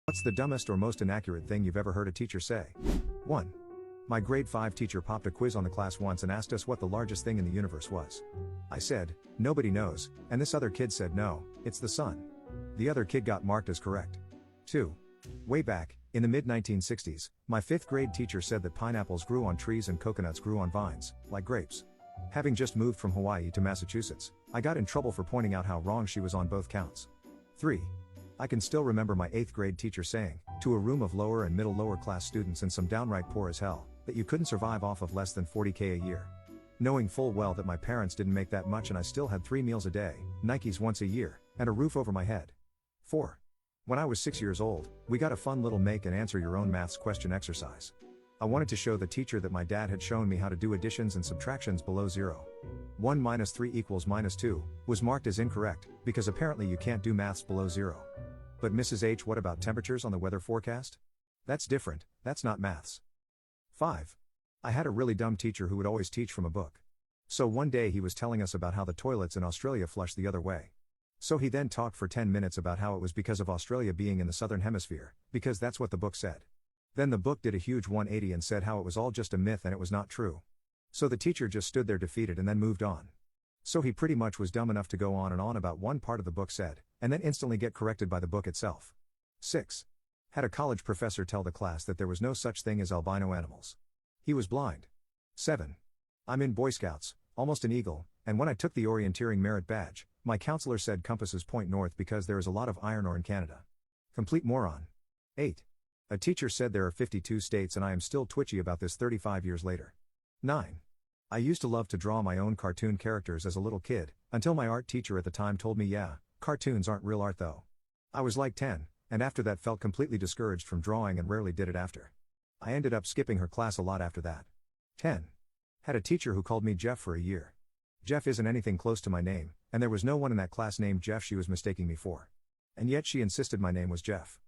What's the dumbest or most inaccurate thing you've ever heard a teacher say? 1. My grade 5 teacher popped a quiz on the class once and asked us what the largest thing in the universe was. I said, nobody knows, and this other kid said no, it's the sun. The other kid got marked as correct. 2. Way back, in the mid-1960s, my 5th grade teacher said that pineapples grew on trees and coconuts grew on vines, like grapes. Having just moved from Hawaii to Massachusetts, I got in trouble for pointing out how wrong she was on both counts. 3. I can still remember my 8th grade teacher saying, to a room of lower and lower class students and some downright poor as hell, that you couldn't survive off of less than $40K a year. Knowing full well that my parents didn't make that much and I still had 3 meals a day, Nikes once a year, and a roof over my head. 4. When I was 6 years old, we got a fun little make and answer your own maths question exercise. I wanted to show the teacher that my dad had shown me how to do additions and subtractions below zero. 1 minus 3 equals minus 2 was marked as incorrect, because apparently you can't do maths below zero. But Mrs. H, what about temperatures on the weather forecast? That's different, that's not maths. 5. I had a really dumb teacher who would always teach from a book. So one day he was telling us about how the toilets in Australia flush the other way. So he then talked for 10 minutes about how it was because of Australia being in the southern hemisphere, because that's what the book said. Then the book did a huge 180 and said how it was all just a myth and it was not true. So the teacher just stood there defeated and then moved on. So he pretty much was dumb enough to go on and on about one part of the book said, and then instantly get corrected by the book itself. 6. Had a college professor tell the class that there was no such thing as albino animals. He was blind. 7. I'm in Boy Scouts, almost an Eagle, and when I took the Orienteering Merit Badge, my counselor said compasses point north because there is a lot of iron ore in Canada. Complete moron. 8. A teacher said there are 52 states and I am still twitchy about this 35 years later. 9. I used to love to draw my own cartoon characters as a little kid, until my art teacher at the time told me yeah, cartoons aren't real art though. I was like 10, and after that felt completely discouraged from drawing and rarely did it after. I ended up skipping her class a lot after that. 10. Had a teacher who called me Jeff for a year. Jeff isn't anything close to my name, and there was no one in that class named Jeff she was mistaking me for. And yet she insisted my name was Jeff.